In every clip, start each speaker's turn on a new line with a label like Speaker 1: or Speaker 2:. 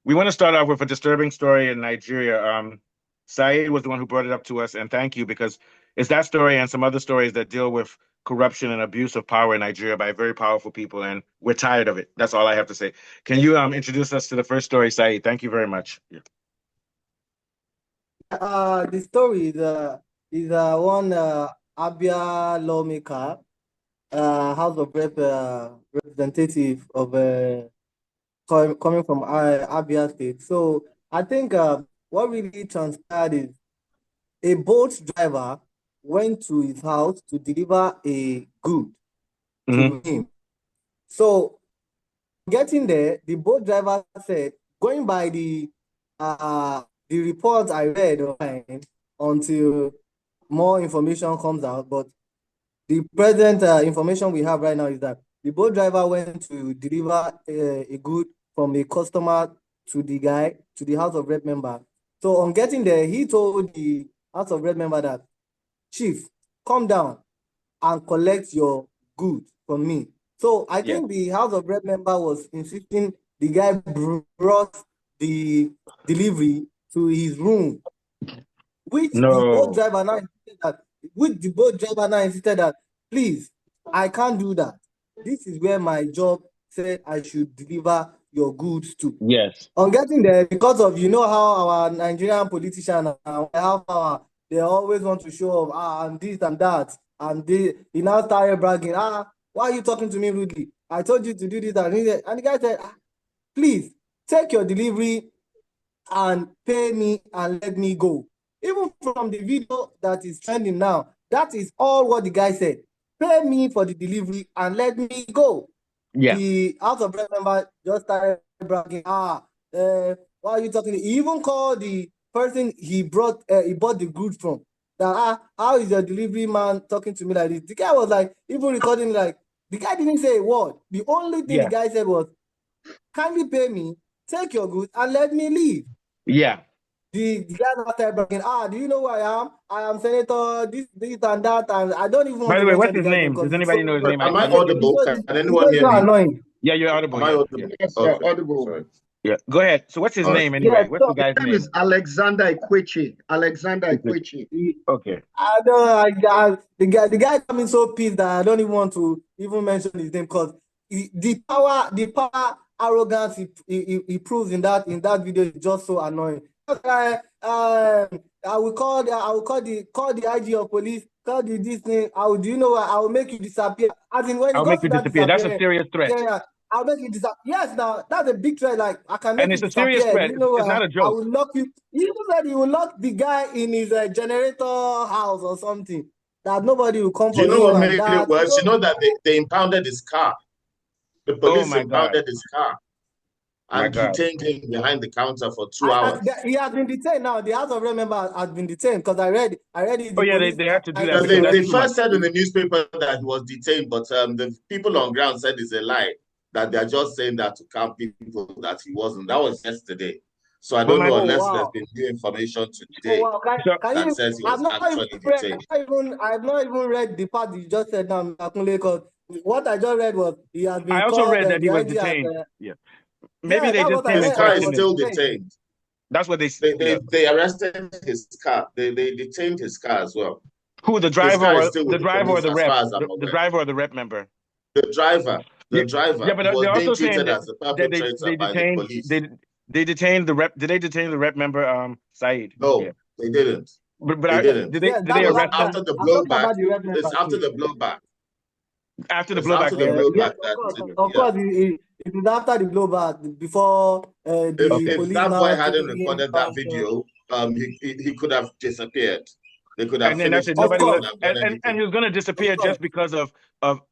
Speaker 1: We want to start off with a disturbing story in Nigeria. Saeed was the one who brought it up to us, and thank you because it's that story and some other stories that deal with corruption and abuse of power in Nigeria by very powerful people, and we're tired of it. That's all I have to say. Can you introduce us to the first story, Saeed? Thank you very much. Yeah.
Speaker 2: The story is one Abia lawmaker, House of representative of coming from Abia State. So I think what really transpired is a boat driver went to his house to deliver a good
Speaker 1: Hmm.
Speaker 2: to him. So getting there, the boat driver said, going by the report I read online until more information comes out, but the present information we have right now is that the boat driver went to deliver a good from a customer to the House of Rep member. So on getting there, he told the House of Rep member that, Chief, come down and collect your goods from me. So I
Speaker 1: Yeah.
Speaker 2: think the House of Rep member was insisting the guy brought the delivery to his room, which the boat
Speaker 1: No.
Speaker 2: driver now insisted that, please, I can't do that. This is where my job said I should deliver your goods to.
Speaker 1: Yes.
Speaker 2: On getting there, because of how our Nigerian politicians have power, they always want to show off, I'm this and that, and he now started bragging, why are you talking to me rudely? I told you to do this and this. And the guy said, please take your delivery and pay me and let me go. Even from the video that is trending now, that is all what the guy said. Pay me for the delivery and let me go.
Speaker 1: Yeah.
Speaker 2: The House of Rep member just started bragging, why are you talking? He even called the person he bought the goods from. That, how is your delivery man talking to me like this? The guy was like, even recording, like, the guy didn't say a word. The only thing the
Speaker 1: Yeah.
Speaker 2: guy said was, kindly pay me, take your goods, and let me leave.
Speaker 1: Yeah.
Speaker 2: The guy now started bragging, do you know who I am? I am Senator, this and that, and I don't even want
Speaker 1: By
Speaker 2: to
Speaker 1: the way,
Speaker 2: mention
Speaker 1: what's
Speaker 2: the
Speaker 1: his
Speaker 2: guy's name
Speaker 1: name?
Speaker 2: because
Speaker 1: Does anybody know his name?
Speaker 3: Am I audible? Can anyone
Speaker 2: it's
Speaker 3: hear
Speaker 2: so
Speaker 3: me?
Speaker 2: annoying.
Speaker 1: Yeah, you're audible.
Speaker 3: Am I
Speaker 1: Yeah.
Speaker 3: audible?
Speaker 1: Yeah.
Speaker 4: Yes,
Speaker 3: Okay.
Speaker 4: audible.
Speaker 3: Sorry.
Speaker 1: Yeah. Go ahead. So what's his
Speaker 3: All right.
Speaker 1: name
Speaker 2: Yeah,
Speaker 1: anyway? What's
Speaker 2: so
Speaker 1: the guy's
Speaker 4: His name
Speaker 1: name?
Speaker 4: is Alexander Ikwechegh. Alexander Ikwechegh.
Speaker 1: Okay.
Speaker 2: I don't. The guy coming so pissed that I don't even want to even mention his name because the power arrogance he proves in that video is just so annoying. I will call the IG of police, call the this thing. Do you know what? I will make you disappear. As in, when it
Speaker 1: I'll
Speaker 2: goes
Speaker 1: make
Speaker 2: to
Speaker 1: you
Speaker 2: that
Speaker 1: disappear. That's a
Speaker 2: disappearing,
Speaker 1: serious threat.
Speaker 2: yeah, I'll make you disappear. Yes, now that's a big threat. Like, I can
Speaker 1: And
Speaker 2: make you
Speaker 1: it's a serious
Speaker 2: disappear.
Speaker 1: threat.
Speaker 2: You know
Speaker 1: It's
Speaker 2: what?
Speaker 1: not a
Speaker 2: I
Speaker 1: joke.
Speaker 2: will lock you. He even said he will lock the guy in his generator house or something. That nobody will come
Speaker 3: Do you
Speaker 2: for
Speaker 3: know
Speaker 2: him
Speaker 3: what
Speaker 2: and
Speaker 3: made it
Speaker 2: that.
Speaker 3: worse? You know that they impounded his car. The
Speaker 1: Oh
Speaker 3: police
Speaker 1: my God.
Speaker 3: impounded his car
Speaker 1: My
Speaker 3: and
Speaker 1: God.
Speaker 3: detained him behind the counter for 2 hours.
Speaker 2: He has been detained now. The House of Rep member has been detained because I read it.
Speaker 1: Oh
Speaker 2: The
Speaker 1: yeah,
Speaker 2: police
Speaker 1: they have to do that
Speaker 3: Because
Speaker 1: because
Speaker 2: indicted
Speaker 1: that's
Speaker 3: they
Speaker 1: too much.
Speaker 3: first said in the newspaper that he was detained, but the people on ground said it's a lie, that they're just saying that to calm people, that he wasn't. That was yesterday. So I
Speaker 1: But
Speaker 3: don't
Speaker 1: my
Speaker 3: know
Speaker 2: Oh
Speaker 3: unless there's
Speaker 2: wow!
Speaker 3: been new information
Speaker 2: Oh
Speaker 3: today
Speaker 2: wow! Can,
Speaker 1: so
Speaker 2: can
Speaker 3: that
Speaker 2: you?
Speaker 3: says he
Speaker 2: I've
Speaker 3: was
Speaker 2: not even
Speaker 3: actually
Speaker 2: read.
Speaker 3: detained.
Speaker 2: I've not even read the part you just said now, Akunle, because what I just read was he has
Speaker 1: I
Speaker 2: been
Speaker 1: also
Speaker 2: called.
Speaker 1: read that he
Speaker 2: The
Speaker 1: was
Speaker 2: IG has.
Speaker 1: detained. Yeah. Maybe
Speaker 2: Yeah,
Speaker 1: they
Speaker 2: that's
Speaker 1: just
Speaker 2: what I
Speaker 1: came
Speaker 3: His
Speaker 1: and
Speaker 2: read. That
Speaker 3: car
Speaker 2: he
Speaker 3: is
Speaker 2: was
Speaker 1: questioned him.
Speaker 3: still
Speaker 2: detained.
Speaker 3: detained.
Speaker 1: That's what they
Speaker 3: They,
Speaker 1: yeah.
Speaker 3: they arrested his car. They detained his car as well.
Speaker 1: Who
Speaker 3: His car is still with the
Speaker 1: or
Speaker 3: police
Speaker 1: the
Speaker 3: as
Speaker 1: rep?
Speaker 3: far as I'm
Speaker 1: The
Speaker 3: aware.
Speaker 1: driver or the rep member?
Speaker 3: The driver,
Speaker 1: Yeah.
Speaker 3: the
Speaker 1: Yeah,
Speaker 3: driver,
Speaker 1: but
Speaker 3: he was
Speaker 1: they're
Speaker 3: being
Speaker 1: also saying
Speaker 3: treated as a
Speaker 1: that
Speaker 3: perpetrator
Speaker 1: they
Speaker 3: by the
Speaker 1: detained
Speaker 3: police.
Speaker 1: they detained the rep. Did they detain the rep member Saeed? Yeah.
Speaker 3: No, they didn't.
Speaker 1: But
Speaker 3: They didn't.
Speaker 2: Yeah,
Speaker 1: did
Speaker 2: that
Speaker 1: they
Speaker 3: It
Speaker 2: was
Speaker 3: was
Speaker 1: arrest him
Speaker 3: after the
Speaker 2: I'm talking
Speaker 3: blowback.
Speaker 2: about the red
Speaker 3: It's
Speaker 2: member
Speaker 3: after
Speaker 2: too.
Speaker 3: the blowback.
Speaker 1: after the
Speaker 3: It's
Speaker 1: blowback?
Speaker 3: after the
Speaker 1: Okay.
Speaker 2: Yes,
Speaker 3: blowback
Speaker 2: of
Speaker 3: that
Speaker 2: course,
Speaker 3: yeah.
Speaker 2: it is after the blowback before the
Speaker 3: If
Speaker 2: police
Speaker 3: that boy
Speaker 2: now took
Speaker 3: hadn't
Speaker 2: him
Speaker 3: recorded that
Speaker 2: back.
Speaker 3: video, he could have disappeared. They could have
Speaker 1: And then that's
Speaker 3: finished
Speaker 1: it.
Speaker 3: him.
Speaker 2: Of
Speaker 3: They
Speaker 1: Nobody would,
Speaker 2: course,
Speaker 3: wouldn't have done
Speaker 1: and
Speaker 3: anything.
Speaker 1: he was going to
Speaker 2: of
Speaker 1: disappear
Speaker 2: course.
Speaker 1: just because of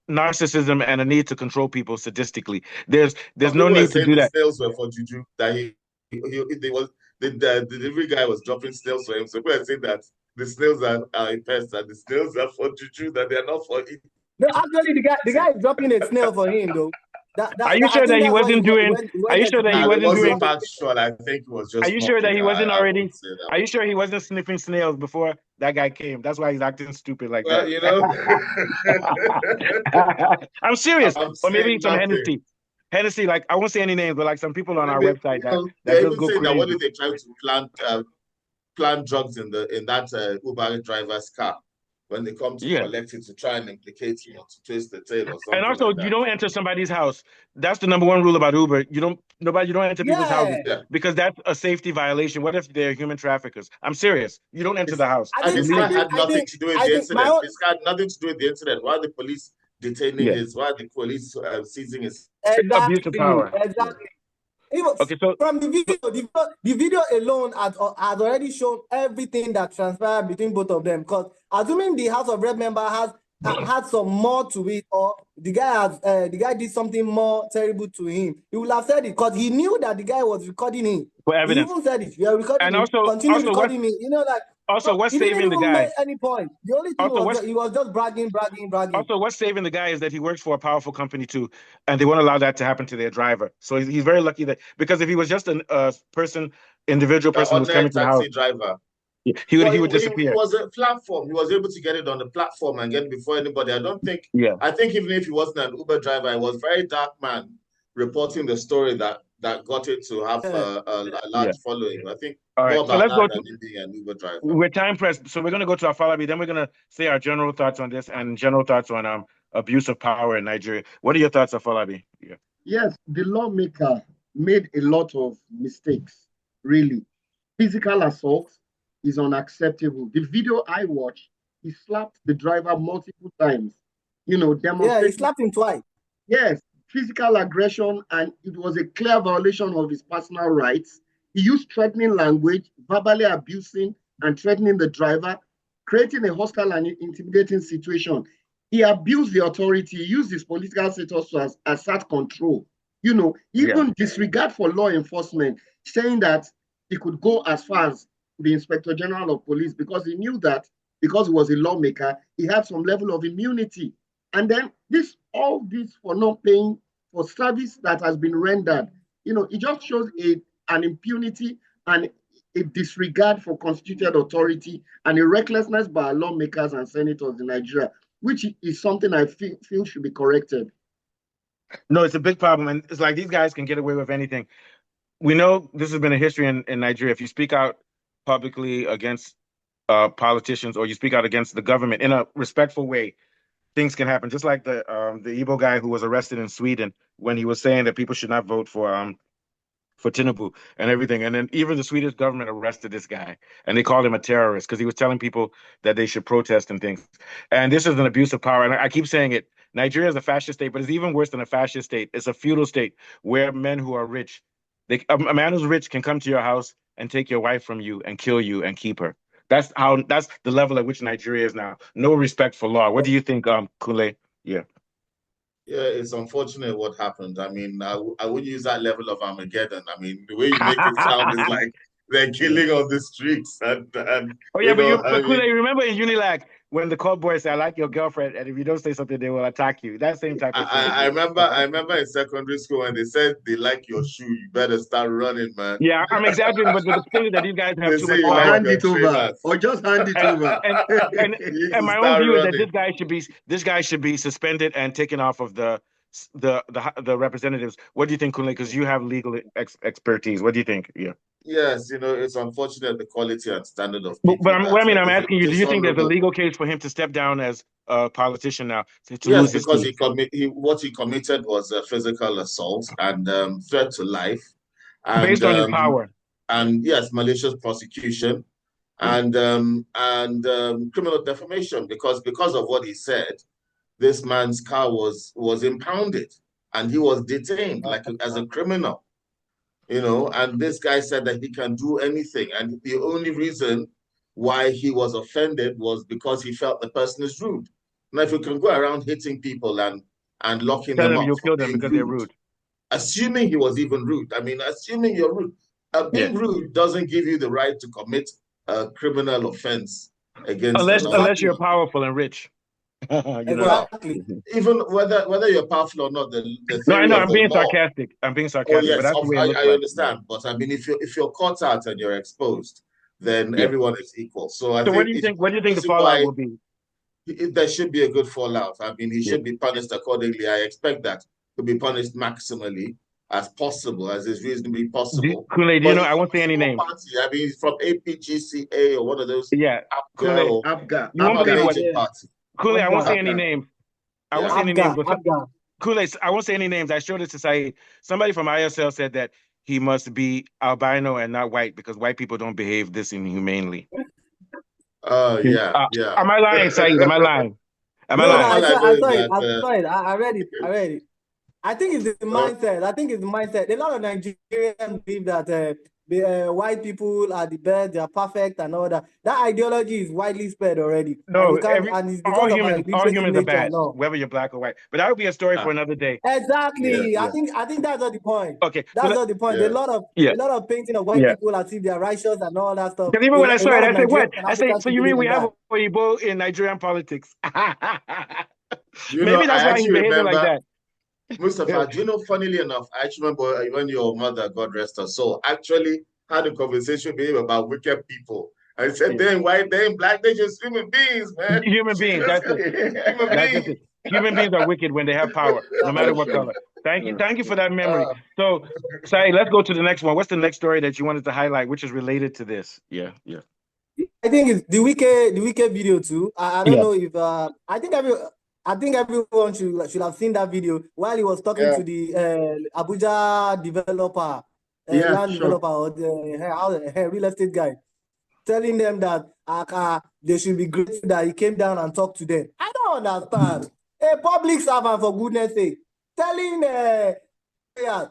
Speaker 1: narcissism and a need to control people sadistically. There's
Speaker 3: Some
Speaker 1: no
Speaker 3: people were
Speaker 1: need to
Speaker 3: saying
Speaker 1: do
Speaker 3: the
Speaker 1: that.
Speaker 3: snails were for juju, that they was the delivery guy was dropping snails for him. So people are saying that the snails are a pest and the snails are for juju, that they are not for eating.
Speaker 2: No, actually, the guy is dropping a snail for him though.
Speaker 1: Are you
Speaker 2: I
Speaker 1: sure that
Speaker 2: think
Speaker 1: he
Speaker 2: that's what
Speaker 1: wasn't doing?
Speaker 2: he
Speaker 1: Are
Speaker 2: went
Speaker 1: you
Speaker 2: there to
Speaker 1: sure that he
Speaker 2: do.
Speaker 3: I
Speaker 1: wasn't
Speaker 2: He
Speaker 3: wasn't
Speaker 1: doing?
Speaker 2: dropped a
Speaker 3: factual. I think it was
Speaker 1: Are
Speaker 3: just
Speaker 1: you sure that
Speaker 3: mocking.
Speaker 1: he wasn't
Speaker 3: I
Speaker 1: already?
Speaker 3: wouldn't say that.
Speaker 1: Are you sure he wasn't sniffing snails before that guy came? That's why he's acting stupid like
Speaker 3: Well,
Speaker 1: that.
Speaker 3: you know,
Speaker 1: I'm serious.
Speaker 3: I'm
Speaker 1: Or maybe
Speaker 3: saying
Speaker 1: some
Speaker 3: nothing.
Speaker 1: Hennessy. Hennessy, like I won't say any names, but like some people on our
Speaker 3: Maybe,
Speaker 1: website that
Speaker 3: they're
Speaker 1: just
Speaker 3: even
Speaker 1: go
Speaker 3: saying that what
Speaker 1: crazy.
Speaker 3: if they try to plant drugs in that Uber driver's car when they come to
Speaker 1: Yeah.
Speaker 3: collect it to try and implicate him or to trace the tail or
Speaker 1: And
Speaker 3: something
Speaker 1: also,
Speaker 3: like
Speaker 1: you
Speaker 3: that.
Speaker 1: don't enter somebody's house. That's the number one rule about Uber. You don't enter people's houses
Speaker 2: Yeah,
Speaker 3: Yeah,
Speaker 1: because that's a safety violation. What if they're human traffickers? I'm serious. You don't enter
Speaker 3: it's,
Speaker 1: the house.
Speaker 2: I
Speaker 3: and
Speaker 2: think,
Speaker 1: You
Speaker 3: this
Speaker 2: I
Speaker 3: guy
Speaker 1: leave.
Speaker 2: think,
Speaker 3: had
Speaker 2: I
Speaker 3: nothing
Speaker 2: think,
Speaker 3: to do with
Speaker 2: I
Speaker 3: the
Speaker 2: think my
Speaker 3: incident.
Speaker 2: own.
Speaker 3: This guy had nothing to do with the incident. Why the police detaining
Speaker 1: Yeah.
Speaker 3: his? Why the police seizing his?
Speaker 1: It's abuse of
Speaker 2: Exactly,
Speaker 1: power. Yeah.
Speaker 2: exactly. Even
Speaker 1: Okay, so
Speaker 2: from the video alone has already shown everything that transpired between both of them. Because assuming the House of Rep member has had some more to it, or the guy did something more terrible to him, he would have said it because he knew that the guy was recording him.
Speaker 1: for
Speaker 2: He
Speaker 1: evidence.
Speaker 2: even said it. You are recording
Speaker 1: And
Speaker 2: him.
Speaker 1: also
Speaker 2: Continue
Speaker 1: also
Speaker 2: recording me. You know, like
Speaker 1: also
Speaker 2: so
Speaker 1: what's
Speaker 2: he didn't
Speaker 1: saving the
Speaker 2: even make
Speaker 1: guy?
Speaker 2: any point. The only thing
Speaker 1: Also
Speaker 2: was
Speaker 1: what's
Speaker 2: he was just bragging, bragging, bragging.
Speaker 1: Also, what's saving the guy is that he works for a powerful company too, and they won't allow that to happen to their driver. So he's very lucky that because if he was just a individual person who's
Speaker 3: Ordinary
Speaker 1: coming to the house,
Speaker 3: taxi driver.
Speaker 1: he would
Speaker 3: Well,
Speaker 1: he would
Speaker 3: he
Speaker 1: disappear.
Speaker 3: was a platform. He was able to get it on the platform and get it before anybody. I don't think.
Speaker 1: Yeah,
Speaker 3: I think even if he wasn't an Uber driver, he was very dark man reporting the story that got it to have
Speaker 2: Yeah.
Speaker 3: a
Speaker 1: yeah.
Speaker 3: large following. I think
Speaker 1: All
Speaker 3: more
Speaker 1: right, so
Speaker 3: about
Speaker 1: let's
Speaker 3: that
Speaker 1: go
Speaker 3: than
Speaker 1: to.
Speaker 3: him being an Uber driver.
Speaker 1: We're time pressed, so we're gonna go to our follow then we're gonna say our general thoughts on this and general thoughts on abuse of power in Nigeria. What are your thoughts, Afolabi? Yeah.
Speaker 4: Yes, the lawmaker made a lot of mistakes, really. Physical assault is unacceptable. The video I watched, he slapped the driver multiple times,
Speaker 2: Yeah, he
Speaker 4: demonstrating,
Speaker 2: slapped him twice.
Speaker 4: yes, physical aggression, and it was a clear violation of his personal rights. He used threatening language, verbally abusing and threatening the driver, creating a hostile and intimidating situation. He abused the authority, he used his political status to assert control.
Speaker 1: Yeah.
Speaker 4: Even disregard for law enforcement, saying that he could go as far as the Inspector General of Police because he knew that because he was a lawmaker, he had some level of immunity. And then all this for not paying for service that has been rendered. It just shows an impunity and a disregard for constituted authority and a recklessness by lawmakers and senators in Nigeria, which is something I feel should be corrected.
Speaker 1: No, it's a big problem, and it's like these guys can get away with anything. We know this has been a history in Nigeria. If you speak out publicly against politicians or you speak out against the government in a respectful way, things can happen. Just like the Igbo guy who was arrested in Sweden when he was saying that people should not vote for Tinubu and everything. And then even the Swedish government arrested this guy and they called him a terrorist because he was telling people that they should protest and things. And this is an abuse of power. And I keep saying it. Nigeria is a fascist state, but it's even worse than a fascist state. It's a feudal state where men who are rich, a man who's rich can come to your house and take your wife from you and kill you and keep her. That's the level at which Nigeria is now. No respect for law. What do you think, Kule? Yeah.
Speaker 3: Yeah, it's unfortunate what happened. I mean, I wouldn't use that level of Armageddon. I mean, the way you make it sound is like they're killing on the streets, and
Speaker 1: Oh yeah,
Speaker 3: I
Speaker 1: but
Speaker 3: mean,
Speaker 1: Kule, remember in Unilag when the call boy said, "I like your girlfriend," and if you don't say something, they will attack you. That same type of thing
Speaker 3: I
Speaker 1: again.
Speaker 3: remember in secondary school when they said they like your shoe, you better start running, man.
Speaker 1: Yeah, I'm exaggerating, but the thing is that these guys have
Speaker 3: They
Speaker 1: too
Speaker 3: say
Speaker 1: much
Speaker 3: you
Speaker 4: Or
Speaker 3: like
Speaker 1: power,
Speaker 4: hand
Speaker 3: your
Speaker 4: it over,
Speaker 3: trainers.
Speaker 4: or just hand it
Speaker 1: and
Speaker 4: over.
Speaker 1: and and
Speaker 3: You need
Speaker 1: and
Speaker 3: to
Speaker 1: my own
Speaker 3: start
Speaker 1: view is that
Speaker 3: running.
Speaker 1: this guy should be suspended and taken off of the representatives. What do you think, Kunle? Because you have legal expertise. What do you think? Yeah.
Speaker 3: Yes, it's unfortunate the quality and standard of
Speaker 1: But
Speaker 3: people
Speaker 1: what I
Speaker 3: that
Speaker 1: mean, I'm
Speaker 3: is
Speaker 1: asking you, do you think there's a
Speaker 3: dishonorable.
Speaker 1: legal case for him to step down as a politician now to
Speaker 3: Yes,
Speaker 1: lose his
Speaker 3: because
Speaker 1: seat
Speaker 3: what he committed was a physical assault and threat to life, and
Speaker 1: based on his power?
Speaker 3: yes, malicious prosecution and criminal defamation because of what he said, this man's car was impounded and he was detained as a criminal, and this guy said that he can do anything, and the only reason why he was offended was because he felt the person is rude. Now, if you can go around hitting people and locking
Speaker 1: Tell
Speaker 3: them
Speaker 1: them
Speaker 3: up
Speaker 1: you'll
Speaker 3: for
Speaker 1: kill them
Speaker 3: being
Speaker 1: because they're
Speaker 3: rude,
Speaker 1: rude.
Speaker 3: assuming he was even rude, I mean, assuming you're rude,
Speaker 1: Yeah.
Speaker 3: being rude doesn't give you the right to commit a criminal offense against another
Speaker 1: Unless you're
Speaker 2: Exactly.
Speaker 3: human being.
Speaker 1: powerful and rich.
Speaker 3: Well,
Speaker 2: Exactly.
Speaker 3: even whether you're powerful or not, the
Speaker 1: No, I
Speaker 3: theory
Speaker 1: know.
Speaker 3: of
Speaker 1: I'm
Speaker 3: the
Speaker 1: being
Speaker 3: law.
Speaker 1: sarcastic. I'm being
Speaker 3: Oh
Speaker 1: sarcastic, but
Speaker 3: yes,
Speaker 1: that's the way it looks
Speaker 3: I
Speaker 1: like. Yeah.
Speaker 3: understand. But I mean, if you're caught out and you're exposed, then
Speaker 1: Yeah.
Speaker 3: everyone is equal. So I
Speaker 1: So
Speaker 3: think it's
Speaker 1: what do you think the
Speaker 3: reason
Speaker 1: fallout
Speaker 3: why
Speaker 1: will be?
Speaker 3: there should be a good fallout. I mean, he
Speaker 1: Yeah.
Speaker 3: should be punished accordingly. I expect that could be punished maximally as possible, as is reasonably possible.
Speaker 1: Kool-Aid, do you
Speaker 3: But
Speaker 1: know,
Speaker 3: he's
Speaker 1: I won't
Speaker 3: from
Speaker 1: say
Speaker 3: a
Speaker 1: any
Speaker 3: small
Speaker 1: names.
Speaker 3: party. I mean, he's from APGCA or one of those
Speaker 1: Yeah,
Speaker 3: ABGA
Speaker 1: Kool-Aid.
Speaker 3: or
Speaker 4: Abga.
Speaker 1: You won't believe what
Speaker 3: major party.
Speaker 1: Kool-Aid, I won't say
Speaker 4: Abga.
Speaker 1: any names. I won't
Speaker 3: Yeah.
Speaker 1: say any names,
Speaker 2: Abga,
Speaker 1: but
Speaker 2: Abga.
Speaker 1: Kool-Aid, I won't say any names. I showed it to Saeed. Somebody from ISL said that he must be albino and not white because white people don't behave this inhumanely.
Speaker 3: Yeah, yeah.
Speaker 1: Am I lying, Saeed? Am I lying? Am I
Speaker 2: No, no,
Speaker 1: lying?
Speaker 3: All I know
Speaker 2: I
Speaker 3: is
Speaker 2: saw it.
Speaker 3: that
Speaker 2: I read it. I read it. I think it's the mindset. I think it's the mindset. A lot of Nigerians believe that the white people are the best, they are perfect, and all that. That ideology is widely spread already, and
Speaker 1: No,
Speaker 2: you can't. And it's
Speaker 1: all
Speaker 2: because of my illiteracy
Speaker 1: humans are
Speaker 2: nature
Speaker 1: bad,
Speaker 2: and all.
Speaker 1: whether you're black or white. But that would be a story for another day.
Speaker 3: yeah,
Speaker 2: Exactly.
Speaker 3: yeah,
Speaker 2: I think that's not the point.
Speaker 1: Okay, so
Speaker 2: That's not the point.
Speaker 3: yeah.
Speaker 2: A lot of painting of white
Speaker 1: yeah.
Speaker 2: people as if they are righteous and all that stuff.
Speaker 1: Because even when I
Speaker 2: A
Speaker 1: saw it,
Speaker 2: lot of
Speaker 1: I said, "What?"
Speaker 2: Nigerians and
Speaker 1: I said,
Speaker 2: Africans
Speaker 1: "So you
Speaker 2: believe
Speaker 1: mean we
Speaker 2: in
Speaker 1: have
Speaker 2: that.
Speaker 1: Oyibo in Nigerian politics?"
Speaker 3: You know,
Speaker 1: Maybe
Speaker 3: I
Speaker 1: that's why he's
Speaker 3: actually
Speaker 1: behaving like
Speaker 3: remember,
Speaker 1: that.
Speaker 3: Mustafa, do you know, funnily enough, I actually remember when your mother, God rest her soul, actually had a conversation with him about wicked people. I said, they ain't white, they ain't black, they just human beings, man.
Speaker 1: Human
Speaker 3: She's
Speaker 1: beings,
Speaker 3: just
Speaker 1: that's it.
Speaker 3: human
Speaker 1: That's
Speaker 3: beings.
Speaker 1: just it. Human beings are wicked when they have power, no matter what color. Thank you. Thank you for that memory. So, Sai, let's go to the next one. What's the next story that you wanted to highlight, which is related to this? Yeah, yeah.
Speaker 2: I think it's the wicked video too. I don't
Speaker 1: Yeah.
Speaker 2: know if I think everyone should have seen that video while he was talking
Speaker 3: Yeah.
Speaker 2: to the Abuja developer,
Speaker 4: Yeah,
Speaker 2: land
Speaker 4: sure.
Speaker 2: developer or the real estate guy, telling them that they should be grateful that he came down and talked to them. I don't understand. A public servant, for goodness sake, telling yeah,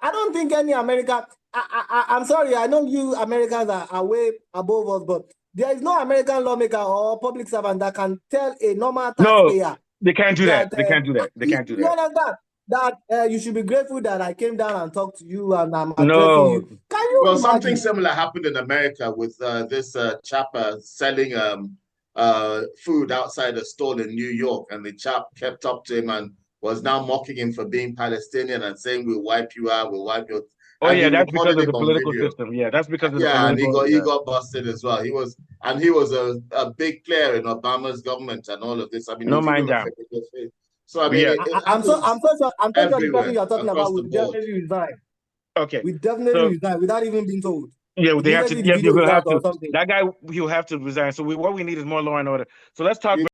Speaker 2: I don't think any American. I'm sorry. I know you Americans are way above us, but there is no American lawmaker or public servant that can tell a normal
Speaker 1: No,
Speaker 2: taxpayer
Speaker 1: they can't do that.
Speaker 2: that
Speaker 1: They can't do that. They can't do
Speaker 2: you
Speaker 1: that.
Speaker 2: understand that you should be grateful that I came down and talked to you and I'm addressing
Speaker 1: No.
Speaker 2: you. Can you
Speaker 3: Well, something
Speaker 2: imagine?
Speaker 3: similar happened in America with this chap selling food outside a stall in New York, and the chap kept up to him and was now mocking him for being Palestinian and saying, "We'll wipe you out, we'll wipe you."
Speaker 1: Oh
Speaker 3: And he
Speaker 1: yeah, that's because
Speaker 3: recorded
Speaker 1: of
Speaker 3: him
Speaker 1: the
Speaker 3: on
Speaker 1: political
Speaker 3: video.
Speaker 1: system. Yeah, that's because of the
Speaker 3: Yeah, and
Speaker 1: political.
Speaker 3: he got busted as well. He was a big player in Obama's government and all of this. I mean,
Speaker 1: No
Speaker 3: he threw
Speaker 1: mind
Speaker 3: him a
Speaker 1: down.
Speaker 3: fit in his face. So I mean,
Speaker 1: Yeah.
Speaker 3: it
Speaker 2: I'm
Speaker 3: happens
Speaker 2: so sure the person
Speaker 3: everywhere
Speaker 2: you're talking about
Speaker 3: across the
Speaker 2: will
Speaker 3: board.
Speaker 2: definitely resign.
Speaker 1: Okay.
Speaker 2: We definitely
Speaker 1: So
Speaker 2: resign without even being told.
Speaker 1: yeah, they have to.
Speaker 2: Immediately the
Speaker 1: Yeah,
Speaker 2: video
Speaker 1: you will
Speaker 2: is
Speaker 1: have
Speaker 2: out or
Speaker 1: to.
Speaker 2: something.
Speaker 1: That guy, he'll have to resign. So what we need is more law and order. So let's talk.